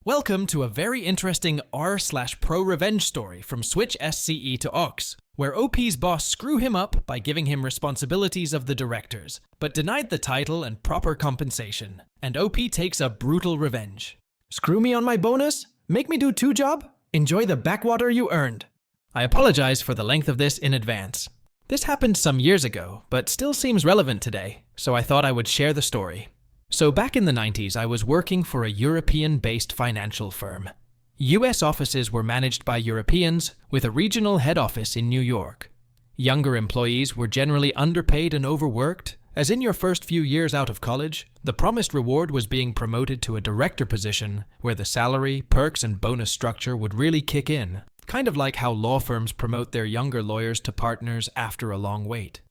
Welcome to a very interesting r/ProRevenge story from Switch SCE to Ox, where OP's boss screwed him up by giving him responsibilities of the directors, but denied the title and proper compensation, and OP takes a brutal revenge. Screw me on my bonus? Make me do 2 jobs? Enjoy the backwater you earned. I apologize for the length of this in advance. This happened some years ago, but still seems relevant today, so I thought I would share the story. So back in the 90s, I was working for a European-based financial firm. US offices were managed by Europeans, with a regional head office in New York. Younger employees were generally underpaid and overworked, as in your first few years out of college, the promised reward was being promoted to a director position, where the salary, perks, and bonus structure would really kick in, kind of like how law firms promote their younger lawyers to partners after a long wait.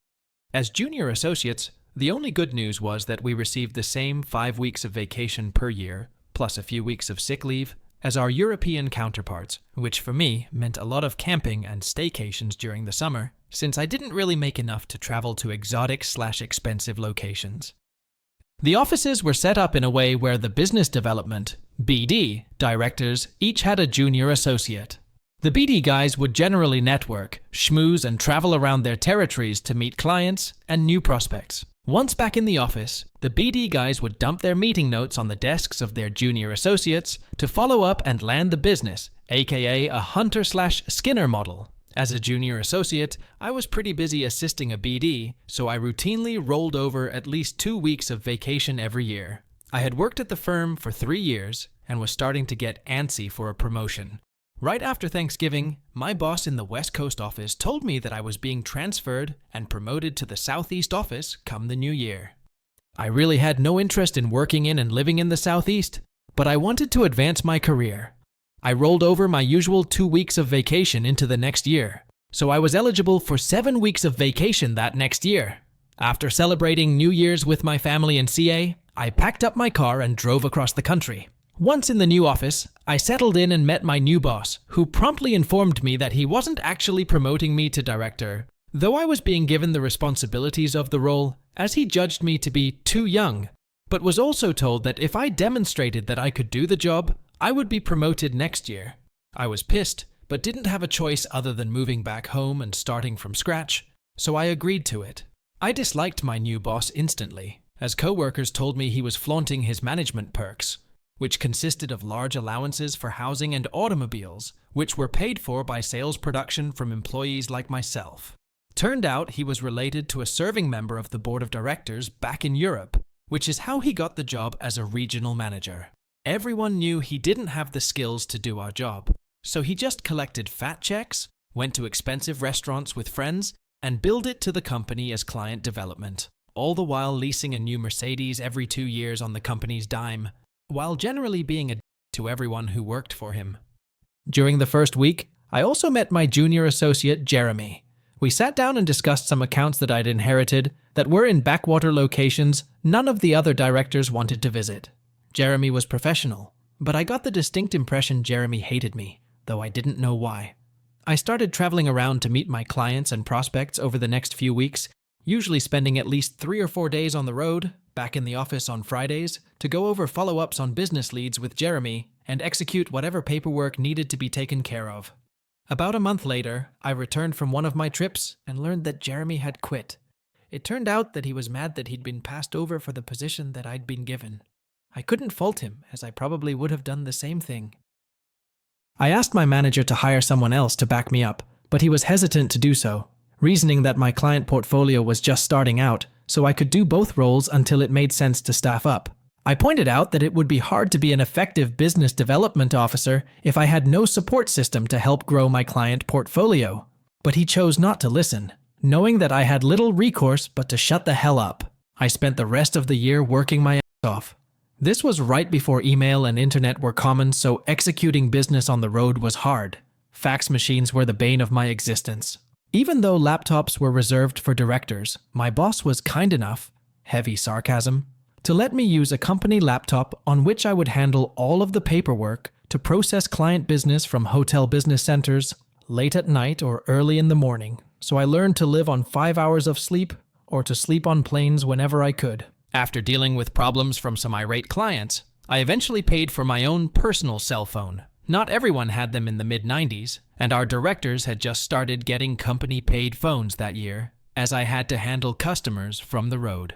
As junior associates, the only good news was that we received the same 5 weeks of vacation per year, plus a few weeks of sick leave, as our European counterparts, which for me meant a lot of camping and staycations during the summer, since I didn't really make enough to travel to exotic/expensive locations. The offices were set up in a way where the business development, BD, directors each had a junior associate. The BD guys would generally network, schmooze, and travel around their territories to meet clients and new prospects. Once back in the office, the BD guys would dump their meeting notes on the desks of their junior associates to follow up and land the business, aka a hunter/Skinner model. As a junior associate, I was pretty busy assisting a BD, so I routinely rolled over at least 2 weeks of vacation every year. I had worked at the firm for 3 years and was starting to get antsy for a promotion. Right after Thanksgiving, my boss in the West Coast office told me that I was being transferred and promoted to the Southeast office come the new year. I really had no interest in working in and living in the Southeast, but I wanted to advance my career. I rolled over my usual 2 weeks of vacation into the next year, so I was eligible for 7 weeks of vacation that next year. After celebrating New Year's with my family in CA, I packed up my car and drove across the country. Once in the new office, I settled in and met my new boss, who promptly informed me that he wasn't actually promoting me to director, though I was being given the responsibilities of the role, as he judged me to be too young, but was also told that if I demonstrated that I could do the job, I would be promoted next year. I was pissed, but didn't have a choice other than moving back home and starting from scratch, so I agreed to it. I disliked my new boss instantly, as coworkers told me he was flaunting his management perks, which consisted of large allowances for housing and automobiles, which were paid for by sales production from employees like myself. Turned out he was related to a serving member of the board of directors back in Europe, which is how he got the job as a regional manager. Everyone knew he didn't have the skills to do our job, so he just collected fat checks, went to expensive restaurants with friends, and billed it to the company as client development, all the while leasing a new Mercedes every 2 years on the company's dime, while generally being a d*** to everyone who worked for him. During the first week, I also met my junior associate, Jeremy. We sat down and discussed some accounts that I'd inherited that were in backwater locations none of the other directors wanted to visit. Jeremy was professional, but I got the distinct impression Jeremy hated me, though I didn't know why. I started traveling around to meet my clients and prospects over the next few weeks, usually spending at least 3 or 4 days on the road, back in the office on Fridays, to go over follow-ups on business leads with Jeremy and execute whatever paperwork needed to be taken care of. About a month later, I returned from one of my trips and learned that Jeremy had quit. It turned out that he was mad that he'd been passed over for the position that I'd been given. I couldn't fault him, as I probably would have done the same thing. I asked my manager to hire someone else to back me up, but he was hesitant to do so, reasoning that my client portfolio was just starting out, so I could do both roles until it made sense to staff up. I pointed out that it would be hard to be an effective business development officer if I had no support system to help grow my client portfolio. But he chose not to listen, knowing that I had little recourse but to shut the hell up. I spent the rest of the year working my ass off. This was right before email and internet were common, so executing business on the road was hard. Fax machines were the bane of my existence. Even though laptops were reserved for directors, my boss was kind enough, heavy sarcasm, to let me use a company laptop on which I would handle all of the paperwork to process client business from hotel business centers late at night or early in the morning, so I learned to live on 5 hours of sleep or to sleep on planes whenever I could. After dealing with problems from some irate clients, I eventually paid for my own personal cell phone. Not everyone had them in the mid-90s, and our directors had just started getting company-paid phones that year, as I had to handle customers from the road.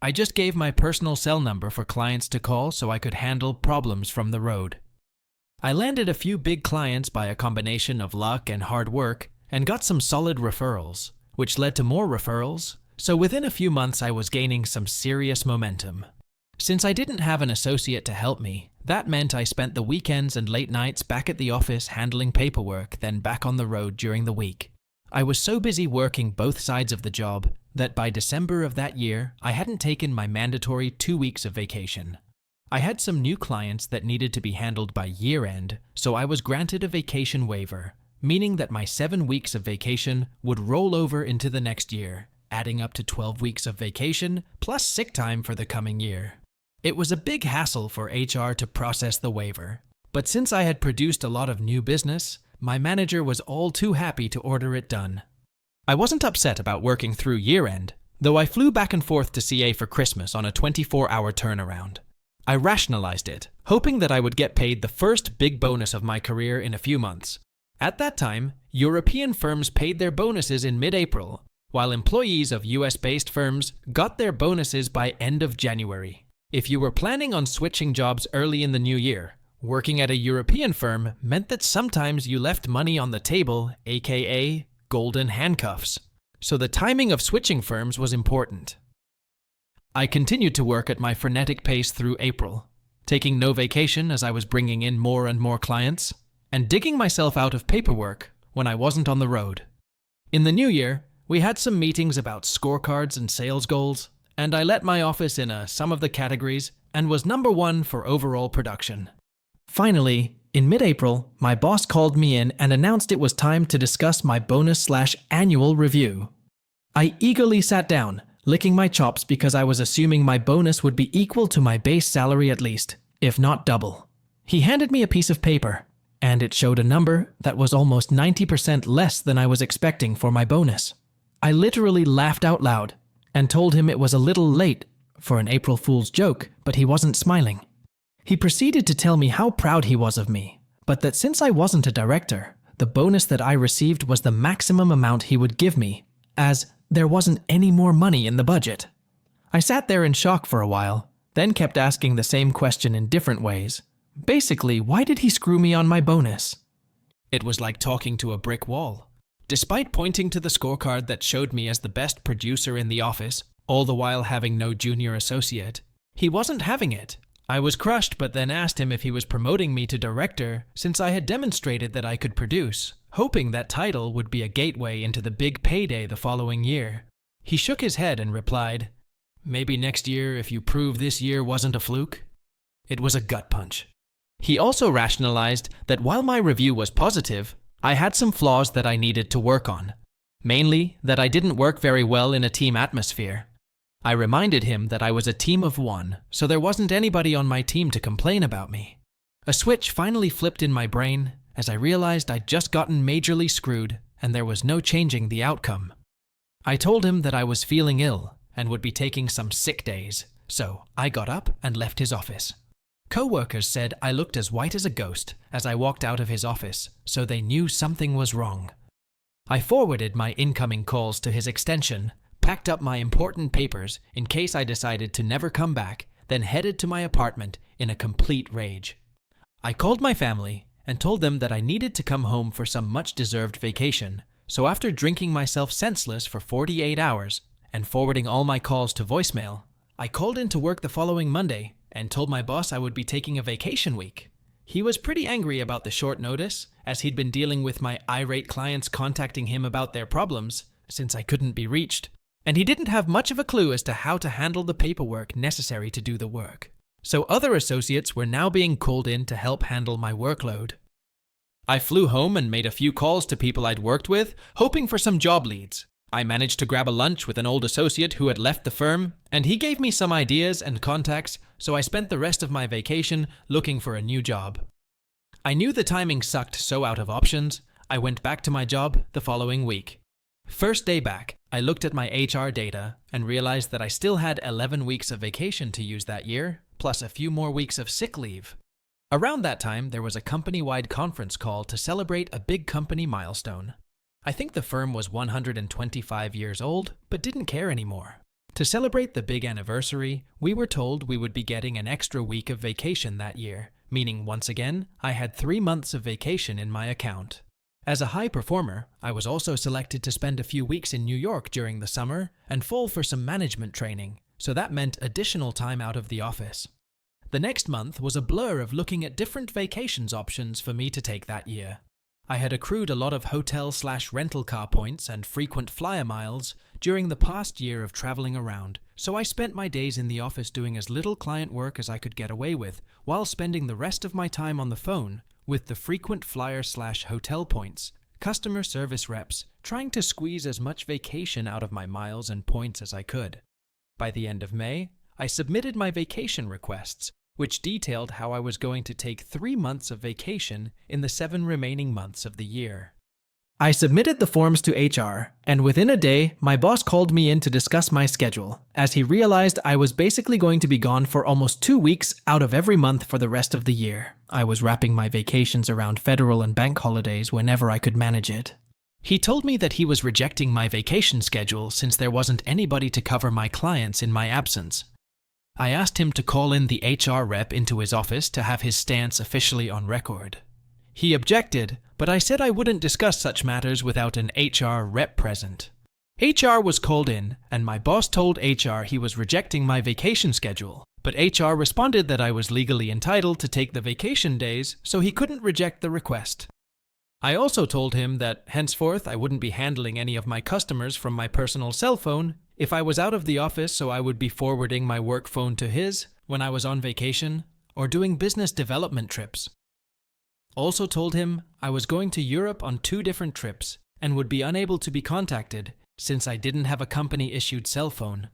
I just gave my personal cell number for clients to call so I could handle problems from the road. I landed a few big clients by a combination of luck and hard work, and got some solid referrals, which led to more referrals, so within a few months I was gaining some serious momentum. Since I didn't have an associate to help me, that meant I spent the weekends and late nights back at the office handling paperwork, then back on the road during the week. I was so busy working both sides of the job that by December of that year, I hadn't taken my mandatory 2 weeks of vacation. I had some new clients that needed to be handled by year-end, so I was granted a vacation waiver, meaning that my 7 weeks of vacation would roll over into the next year, adding up to 12 weeks of vacation plus sick time for the coming year. It was a big hassle for HR to process the waiver, but since I had produced a lot of new business, my manager was all too happy to order it done. I wasn't upset about working through year-end, though I flew back and forth to CA for Christmas on a 24-hour turnaround. I rationalized it, hoping that I would get paid the first big bonus of my career in a few months. At that time, European firms paid their bonuses in mid-April, while employees of US-based firms got their bonuses by end of January. If you were planning on switching jobs early in the new year, working at a European firm meant that sometimes you left money on the table, aka golden handcuffs. So the timing of switching firms was important. I continued to work at my frenetic pace through April, taking no vacation as I was bringing in more and more clients, and digging myself out of paperwork when I wasn't on the road. In the new year, we had some meetings about scorecards and sales goals, and I let my office in some of the categories and was number 1 for overall production. Finally, in mid-April, my boss called me in and announced it was time to discuss my bonus/annual review. I eagerly sat down, licking my chops because I was assuming my bonus would be equal to my base salary at least, if not double. He handed me a piece of paper, and it showed a number that was almost 90% less than I was expecting for my bonus. I literally laughed out loud and told him it was a little late for an April Fool's joke, but he wasn't smiling. He proceeded to tell me how proud he was of me, but that since I wasn't a director, the bonus that I received was the maximum amount he would give me, as there wasn't any more money in the budget. I sat there in shock for a while, then kept asking the same question in different ways. Basically, why did he screw me on my bonus? It was like talking to a brick wall. Despite pointing to the scorecard that showed me as the best producer in the office, all the while having no junior associate, he wasn't having it. I was crushed, but then asked him if he was promoting me to director since I had demonstrated that I could produce, hoping that title would be a gateway into the big payday the following year. He shook his head and replied, "Maybe next year if you prove this year wasn't a fluke." It was a gut punch. He also rationalized that while my review was positive, I had some flaws that I needed to work on. Mainly, that I didn't work very well in a team atmosphere. I reminded him that I was a team of 1, so there wasn't anybody on my team to complain about me. A switch finally flipped in my brain as I realized I'd just gotten majorly screwed and there was no changing the outcome. I told him that I was feeling ill and would be taking some sick days, so I got up and left his office. Co-workers said I looked as white as a ghost as I walked out of his office, so they knew something was wrong. I forwarded my incoming calls to his extension, packed up my important papers in case I decided to never come back, then headed to my apartment in a complete rage. I called my family and told them that I needed to come home for some much-deserved vacation, so after drinking myself senseless for 48 hours and forwarding all my calls to voicemail, I called into work the following Monday and told my boss I would be taking a vacation week. He was pretty angry about the short notice, as he'd been dealing with my irate clients contacting him about their problems, since I couldn't be reached, and he didn't have much of a clue as to how to handle the paperwork necessary to do the work. So other associates were now being called in to help handle my workload. I flew home and made a few calls to people I'd worked with, hoping for some job leads. I managed to grab a lunch with an old associate who had left the firm, and he gave me some ideas and contacts, so I spent the rest of my vacation looking for a new job. I knew the timing sucked so out of options, I went back to my job the following week. First day back, I looked at my HR data and realized that I still had 11 weeks of vacation to use that year, plus a few more weeks of sick leave. Around that time, there was a company-wide conference call to celebrate a big company milestone. I think the firm was 125 years old, but didn't care anymore. To celebrate the big anniversary, we were told we would be getting an extra week of vacation that year, meaning once again, I had 3 months of vacation in my account. As a high performer, I was also selected to spend a few weeks in New York during the summer and fall for some management training, so that meant additional time out of the office. The next month was a blur of looking at different vacations options for me to take that year. I had accrued a lot of hotel/rental car points and frequent flyer miles during the past year of traveling around, so I spent my days in the office doing as little client work as I could get away with, while spending the rest of my time on the phone with the frequent flyer/hotel points, customer service reps, trying to squeeze as much vacation out of my miles and points as I could. By the end of May, I submitted my vacation requests, which detailed how I was going to take 3 months of vacation in the 7 remaining months of the year. I submitted the forms to HR, and within a day, my boss called me in to discuss my schedule, as he realized I was basically going to be gone for almost 2 weeks out of every month for the rest of the year. I was wrapping my vacations around federal and bank holidays whenever I could manage it. He told me that he was rejecting my vacation schedule since there wasn't anybody to cover my clients in my absence. I asked him to call in the HR rep into his office to have his stance officially on record. He objected, but I said I wouldn't discuss such matters without an HR rep present. HR was called in, and my boss told HR he was rejecting my vacation schedule, but HR responded that I was legally entitled to take the vacation days, so he couldn't reject the request. I also told him that henceforth I wouldn't be handling any of my customers from my personal cell phone if I was out of the office, so I would be forwarding my work phone to his when I was on vacation or doing business development trips. Also told him I was going to Europe on 2 different trips and would be unable to be contacted since I didn't have a company-issued cell phone.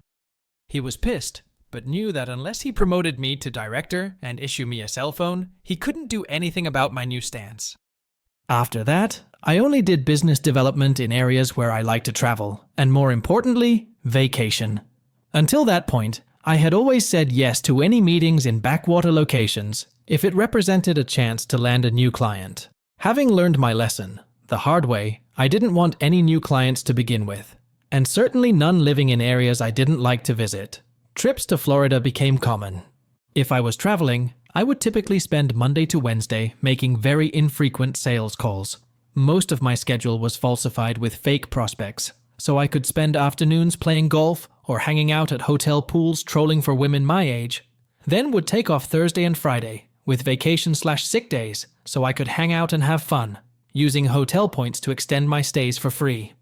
He was pissed, but knew that unless he promoted me to director and issue me a cell phone, he couldn't do anything about my new stance. After that, I only did business development in areas where I like to travel, and more importantly, vacation. Until that point, I had always said yes to any meetings in backwater locations if it represented a chance to land a new client. Having learned my lesson the hard way, I didn't want any new clients to begin with, and certainly none living in areas I didn't like to visit. Trips to Florida became common. If I was traveling, I would typically spend Monday to Wednesday making very infrequent sales calls. Most of my schedule was falsified with fake prospects, so I could spend afternoons playing golf or hanging out at hotel pools trolling for women my age. Then would take off Thursday and Friday, with vacation/sick days, so I could hang out and have fun, using hotel points to extend my stays for free.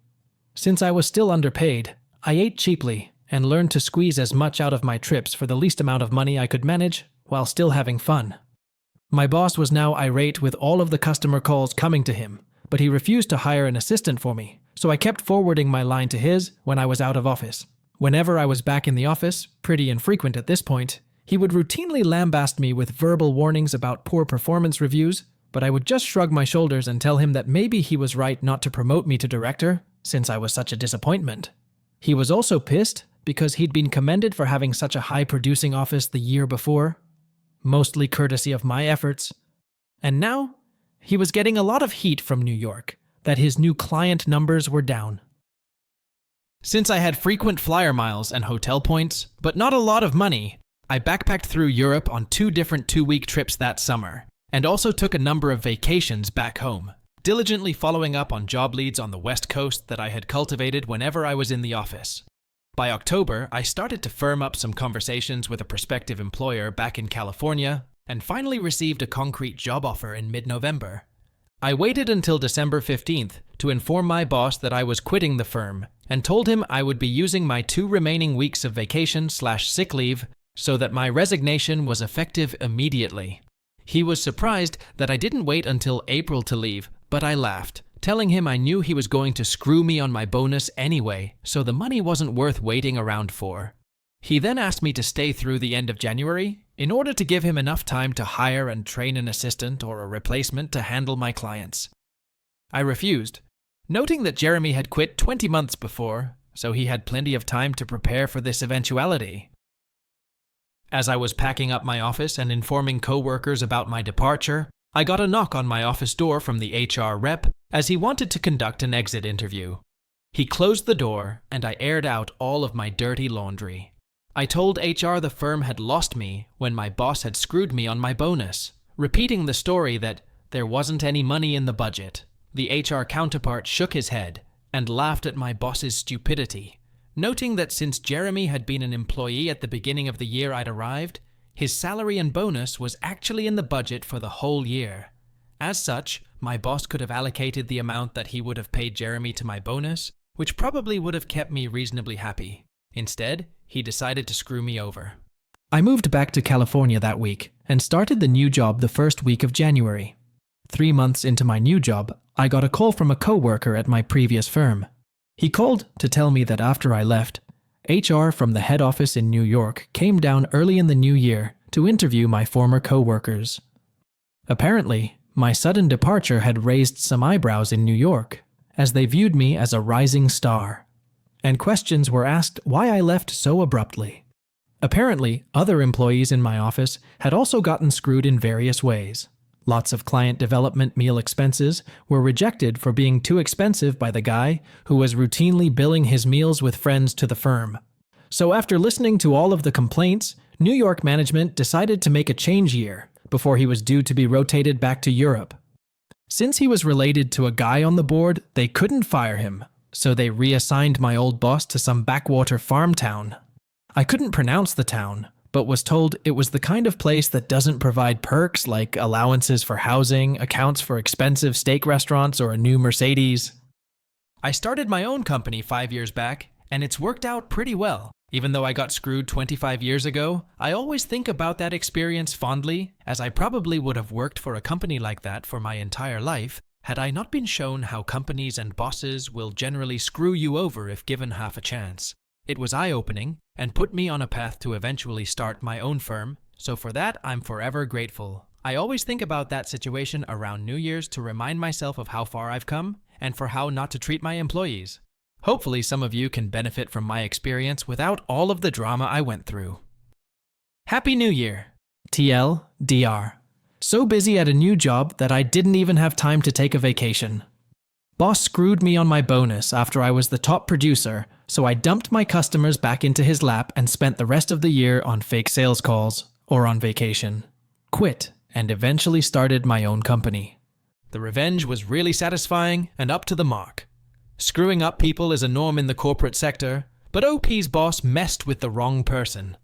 Since I was still underpaid, I ate cheaply and learned to squeeze as much out of my trips for the least amount of money I could manage while still having fun. My boss was now irate with all of the customer calls coming to him, but he refused to hire an assistant for me, so I kept forwarding my line to his when I was out of office. Whenever I was back in the office, pretty infrequent at this point, he would routinely lambaste me with verbal warnings about poor performance reviews, but I would just shrug my shoulders and tell him that maybe he was right not to promote me to director, since I was such a disappointment. He was also pissed because he'd been commended for having such a high-producing office the year before, mostly courtesy of my efforts. And now, he was getting a lot of heat from New York that his new client numbers were down. Since I had frequent flyer miles and hotel points, but not a lot of money, I backpacked through Europe on 2 different 2-week trips that summer, and also took a number of vacations back home, diligently following up on job leads on the West Coast that I had cultivated whenever I was in the office. By October, I started to firm up some conversations with a prospective employer back in California, and finally received a concrete job offer in mid-November. I waited until December 15th to inform my boss that I was quitting the firm, and told him I would be using my 2 remaining weeks of vacation/sick leave so that my resignation was effective immediately. He was surprised that I didn't wait until April to leave, but I laughed, telling him I knew he was going to screw me on my bonus anyway, so the money wasn't worth waiting around for. He then asked me to stay through the end of January in order to give him enough time to hire and train an assistant or a replacement to handle my clients. I refused, noting that Jeremy had quit 20 months before, so he had plenty of time to prepare for this eventuality. As I was packing up my office and informing coworkers about my departure, I got a knock on my office door from the HR rep as he wanted to conduct an exit interview. He closed the door and I aired out all of my dirty laundry. I told HR the firm had lost me when my boss had screwed me on my bonus, repeating the story that there wasn't any money in the budget. The HR counterpart shook his head and laughed at my boss's stupidity, noting that since Jeremy had been an employee at the beginning of the year I'd arrived, his salary and bonus was actually in the budget for the whole year. As such, my boss could have allocated the amount that he would have paid Jeremy to my bonus, which probably would have kept me reasonably happy. Instead, he decided to screw me over. I moved back to California that week and started the new job the first week of January. 3 months into my new job, I got a call from a coworker at my previous firm. He called to tell me that after I left, HR from the head office in New York came down early in the new year to interview my former coworkers. Apparently, my sudden departure had raised some eyebrows in New York, as they viewed me as a rising star, and questions were asked why I left so abruptly. Apparently, other employees in my office had also gotten screwed in various ways. Lots of client development meal expenses were rejected for being too expensive by the guy who was routinely billing his meals with friends to the firm. So after listening to all of the complaints, New York management decided to make a change year before he was due to be rotated back to Europe. Since he was related to a guy on the board, they couldn't fire him, so they reassigned my old boss to some backwater farm town. I couldn't pronounce the town, but was told it was the kind of place that doesn't provide perks like allowances for housing, accounts for expensive steak restaurants, or a new Mercedes. I started my own company 5 years back, and it's worked out pretty well. Even though I got screwed 25 years ago, I always think about that experience fondly, as I probably would have worked for a company like that for my entire life had I not been shown how companies and bosses will generally screw you over if given half a chance. It was eye-opening and put me on a path to eventually start my own firm, so for that I'm forever grateful. I always think about that situation around New Year's to remind myself of how far I've come and for how not to treat my employees. Hopefully some of you can benefit from my experience without all of the drama I went through. Happy New Year! TLDR. So busy at a new job that I didn't even have time to take a vacation. Boss screwed me on my bonus after I was the top producer, so I dumped my customers back into his lap and spent the rest of the year on fake sales calls or on vacation. Quit and eventually started my own company. The revenge was really satisfying and up to the mark. Screwing up people is a norm in the corporate sector, but OP's boss messed with the wrong person.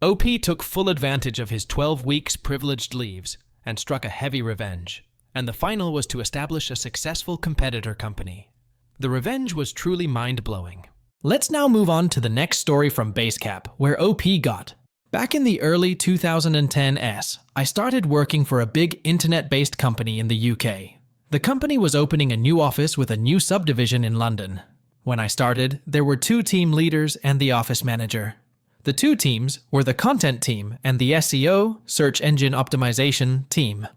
OP took full advantage of his 12 weeks privileged leaves and struck a heavy revenge, and the final was to establish a successful competitor company. The revenge was truly mind-blowing. Let's now move on to the next story from Basecap, where OP got. Back in the early 2010s, I started working for a big internet-based company in the UK. The company was opening a new office with a new subdivision in London. When I started, there were 2 team leaders and the office manager. The 2 teams were the content team and the SEO, search engine optimization, team.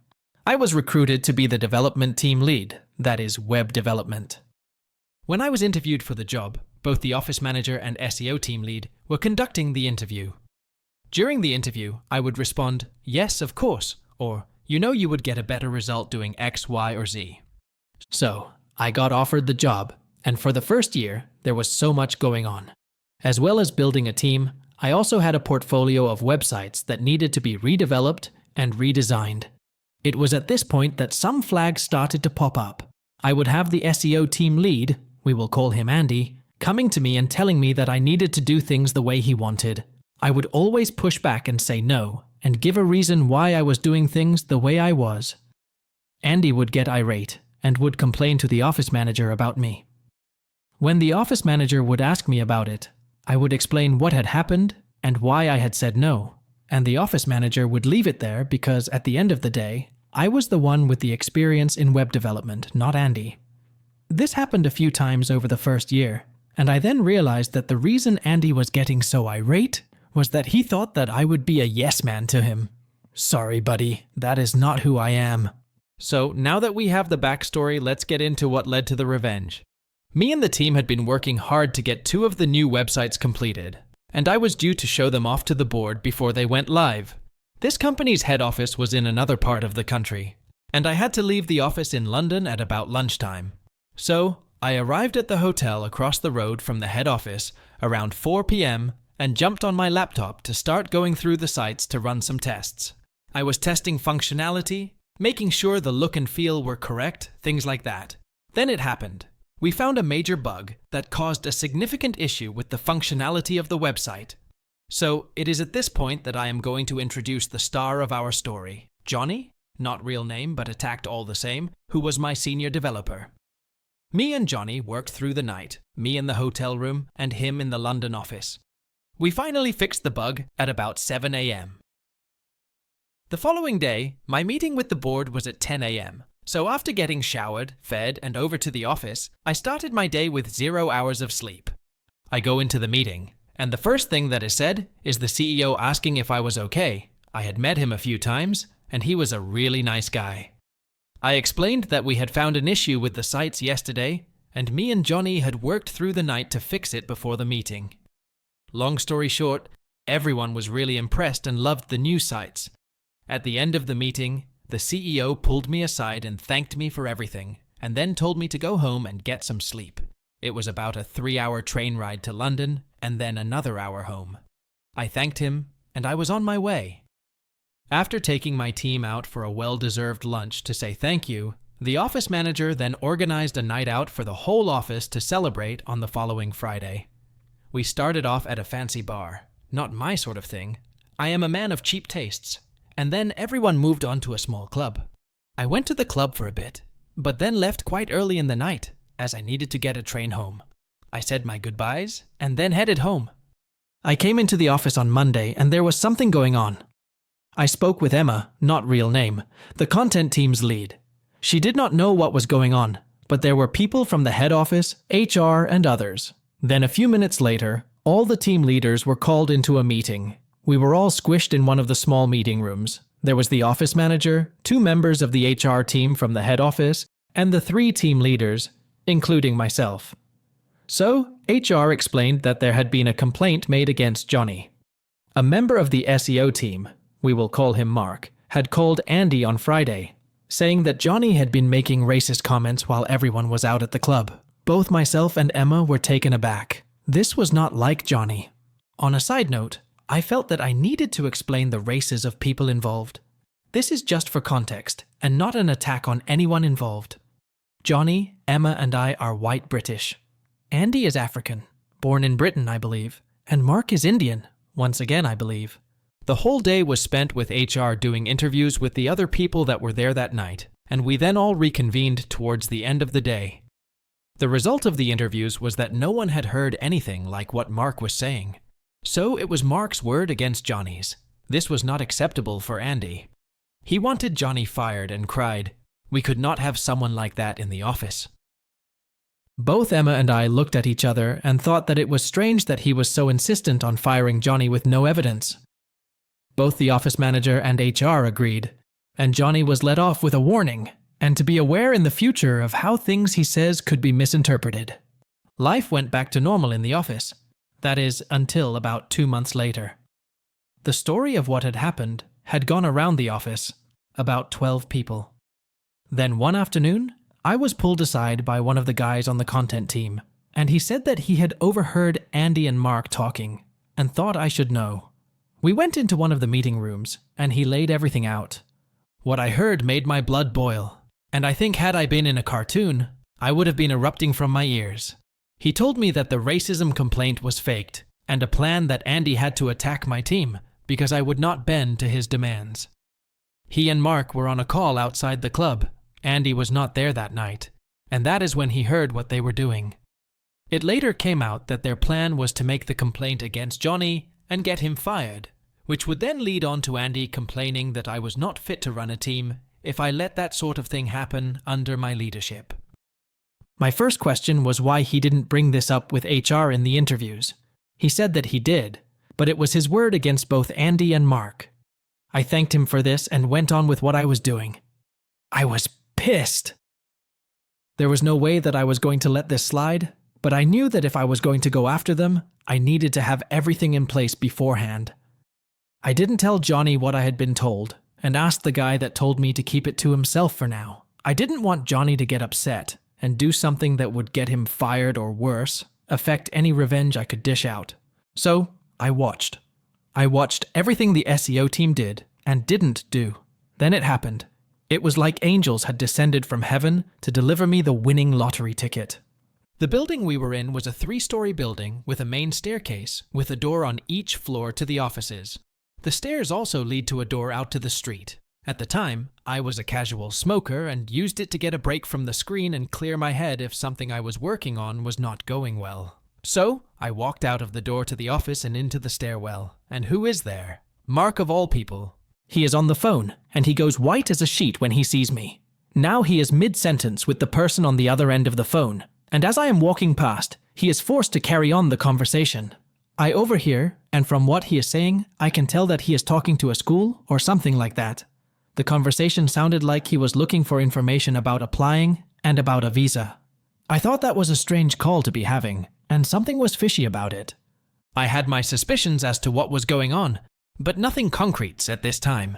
I was recruited to be the development team lead, that is, web development. When I was interviewed for the job, both the office manager and SEO team lead were conducting the interview. During the interview, I would respond, "Yes, of course," or "You know you would get a better result doing X, Y, or Z." So, I got offered the job, and for the first year, there was so much going on. As well as building a team, I also had a portfolio of websites that needed to be redeveloped and redesigned. It was at this point that some flags started to pop up. I would have the SEO team lead, we will call him Andy, coming to me and telling me that I needed to do things the way he wanted. I would always push back and say no, and give a reason why I was doing things the way I was. Andy would get irate and would complain to the office manager about me. When the office manager would ask me about it, I would explain what had happened and why I had said no, and the office manager would leave it there because at the end of the day, I was the one with the experience in web development, not Andy. This happened a few times over the first year, and I then realized that the reason Andy was getting so irate was that he thought that I would be a yes man to him. Sorry, buddy, that is not who I am. So now that we have the backstory, let's get into what led to the revenge. Me and the team had been working hard to get 2 of the new websites completed. and I was due to show them off to the board before they went live. This company's head office was in another part of the country, and I had to leave the office in London at about lunchtime. So, I arrived at the hotel across the road from the head office around 4 p.m. and jumped on my laptop to start going through the sites to run some tests. I was testing functionality, making sure the look and feel were correct, things like that. Then it happened. We found a major bug that caused a significant issue with the functionality of the website. So, it is at this point that I am going to introduce the star of our story, Johnny, not real name but attacked all the same, who was my senior developer. Me and Johnny worked through the night, me in the hotel room and him in the London office. We finally fixed the bug at about 7 a.m. The following day, my meeting with the board was at 10 a.m. So after getting showered, fed, and over to the office, I started my day with 0 hours of sleep. I go into the meeting, and the first thing that is said is the CEO asking if I was okay. I had met him a few times, and he was a really nice guy. I explained that we had found an issue with the sites yesterday, and me and Johnny had worked through the night to fix it before the meeting. Long story short, everyone was really impressed and loved the new sites. At the end of the meeting, the CEO pulled me aside and thanked me for everything, and then told me to go home and get some sleep. It was about a 3-hour train ride to London, and then another hour home. I thanked him, and I was on my way. After taking my team out for a well-deserved lunch to say thank you, the office manager then organized a night out for the whole office to celebrate on the following Friday. We started off at a fancy bar. Not my sort of thing. I am a man of cheap tastes. And then everyone moved on to a small club. I went to the club for a bit, but then left quite early in the night, as I needed to get a train home. I said my goodbyes, and then headed home. I came into the office on Monday, and there was something going on. I spoke with Emma, not real name, the content team's lead. She did not know what was going on, but there were people from the head office, HR, and others. Then a few minutes later, all the team leaders were called into a meeting. We were all squished in one of the small meeting rooms. There was the office manager, 2 members of the HR team from the head office, and the 3 team leaders, including myself. So, HR explained that there had been a complaint made against Johnny. A member of the SEO team, we will call him Mark, had called Andy on Friday, saying that Johnny had been making racist comments while everyone was out at the club. Both myself and Emma were taken aback. This was not like Johnny. On a side note, I felt that I needed to explain the races of people involved. This is just for context, and not an attack on anyone involved. Johnny, Emma, and I are white British. Andy is African, born in Britain, I believe, and Mark is Indian, once again, I believe. The whole day was spent with HR doing interviews with the other people that were there that night, and we then all reconvened towards the end of the day. The result of the interviews was that no one had heard anything like what Mark was saying. So it was Mark's word against Johnny's. This was not acceptable for Andy. He wanted Johnny fired and cried, "We could not have someone like that in the office." Both Emma and I looked at each other and thought that it was strange that he was so insistent on firing Johnny with no evidence. Both the office manager and HR agreed, and Johnny was let off with a warning, and to be aware in the future of how things he says could be misinterpreted. Life went back to normal in the office. That is, until about 2 months later. The story of what had happened had gone around the office, about 12 people. Then one afternoon, I was pulled aside by one of the guys on the content team, and he said that he had overheard Andy and Mark talking, and thought I should know. We went into one of the meeting rooms, and he laid everything out. What I heard made my blood boil, and I think had I been in a cartoon, I would have been erupting from my ears. He told me that the racism complaint was faked, and a plan that Andy had to attack my team because I would not bend to his demands. He and Mark were on a call outside the club. Andy was not there that night, and that is when he heard what they were doing. It later came out that their plan was to make the complaint against Johnny and get him fired, which would then lead on to Andy complaining that I was not fit to run a team if I let that sort of thing happen under my leadership. My first question was why he didn't bring this up with HR in the interviews. He said that he did, but it was his word against both Andy and Mark. I thanked him for this and went on with what I was doing. I was pissed. There was no way that I was going to let this slide, but I knew that if I was going to go after them, I needed to have everything in place beforehand. I didn't tell Johnny what I had been told, and asked the guy that told me to keep it to himself for now. I didn't want Johnny to get upset and do something that would get him fired or worse, affect any revenge I could dish out. So, I watched. I watched everything the SEO team did and didn't do. Then it happened. It was like angels had descended from heaven to deliver me the winning lottery ticket. The building we were in was a 3-story building with a main staircase with a door on each floor to the offices. The stairs also lead to a door out to the street. At the time, I was a casual smoker and used it to get a break from the screen and clear my head if something I was working on was not going well. So, I walked out of the door to the office and into the stairwell. And who is there? Mark of all people. He is on the phone, and he goes white as a sheet when he sees me. Now he is mid-sentence with the person on the other end of the phone, and as I am walking past, he is forced to carry on the conversation. I overhear, and from what he is saying, I can tell that he is talking to a school or something like that. The conversation sounded like he was looking for information about applying and about a visa. I thought that was a strange call to be having, and something was fishy about it. I had my suspicions as to what was going on, but nothing concrete at this time.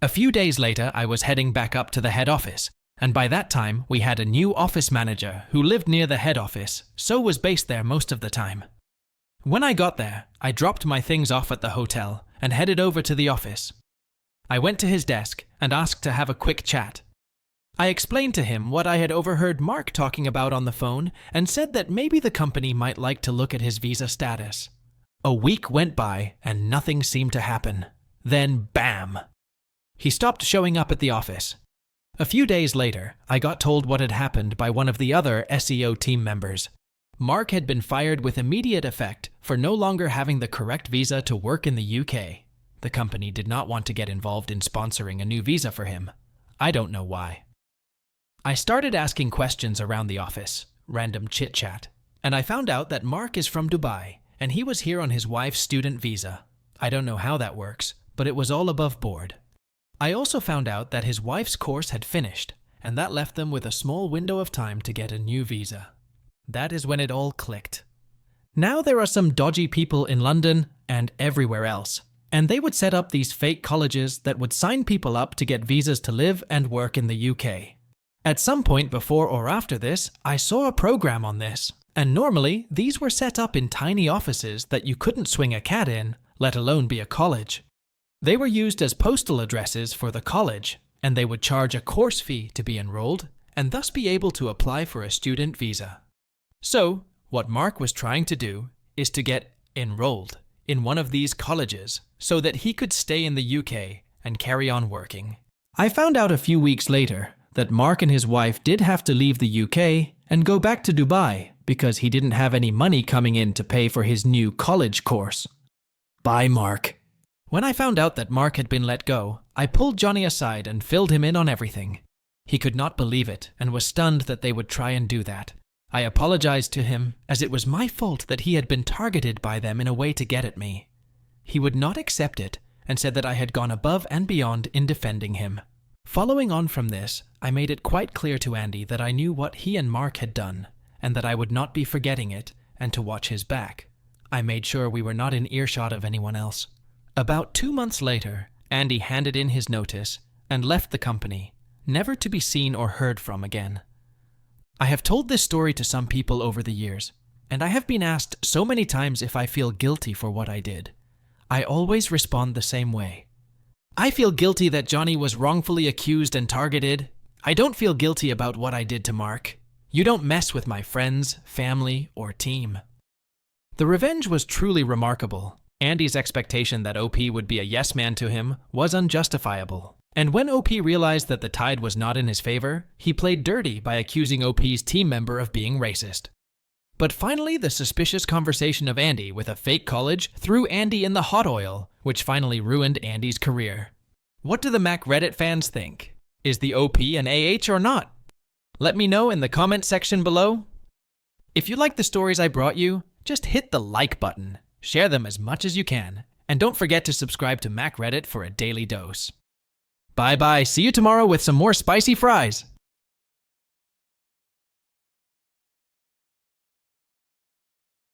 A few days later, I was heading back up to the head office, and by that time, we had a new office manager who lived near the head office, so was based there most of the time. When I got there, I dropped my things off at the hotel and headed over to the office. I went to his desk and asked to have a quick chat. I explained to him what I had overheard Mark talking about on the phone and said that maybe the company might like to look at his visa status. A week went by and nothing seemed to happen. Then, bam! He stopped showing up at the office. A few days later, I got told what had happened by one of the other SEO team members. Mark had been fired with immediate effect for no longer having the correct visa to work in the UK. The company did not want to get involved in sponsoring a new visa for him. I don't know why. I started asking questions around the office, random chit-chat, and I found out that Mark is from Dubai, and he was here on his wife's student visa. I don't know how that works, but it was all above board. I also found out that his wife's course had finished, and that left them with a small window of time to get a new visa. That is when it all clicked. Now there are some dodgy people in London and everywhere else, and they would set up these fake colleges that would sign people up to get visas to live and work in the UK. At some point before or after this, I saw a program on this, and normally these were set up in tiny offices that you couldn't swing a cat in, let alone be a college. They were used as postal addresses for the college, and they would charge a course fee to be enrolled, and thus be able to apply for a student visa. So, what Mark was trying to do is to get enrolled in one of these colleges so that he could stay in the UK and carry on working. I found out a few weeks later that Mark and his wife did have to leave the UK and go back to Dubai because he didn't have any money coming in to pay for his new college course. Bye, Mark. When I found out that Mark had been let go, I pulled Johnny aside and filled him in on everything. He could not believe it and was stunned that they would try and do that. I apologized to him, as it was my fault that he had been targeted by them in a way to get at me. He would not accept it and said that I had gone above and beyond in defending him. Following on from this, I made it quite clear to Andy that I knew what he and Mark had done, and that I would not be forgetting it and to watch his back. I made sure we were not in earshot of anyone else. About 2 months later, Andy handed in his notice and left the company, never to be seen or heard from again. I have told this story to some people over the years, and I have been asked so many times if I feel guilty for what I did. I always respond the same way. I feel guilty that Johnny was wrongfully accused and targeted. I don't feel guilty about what I did to Mark. You don't mess with my friends, family, or team. The revenge was truly remarkable. Andy's expectation that OP would be a yes man to him was unjustifiable. And when OP realized that the tide was not in his favor, he played dirty by accusing OP's team member of being racist. But finally, the suspicious conversation of Andy with a fake college threw Andy in the hot oil, which finally ruined Andy's career. What do the Mac Reddit fans think? Is the OP an AH or not? Let me know in the comment section below. If you like the stories I brought you, just hit the like button, share them as much as you can, and don't forget to subscribe to Mac Reddit for a daily dose. Bye bye, see you tomorrow with some more spicy fries!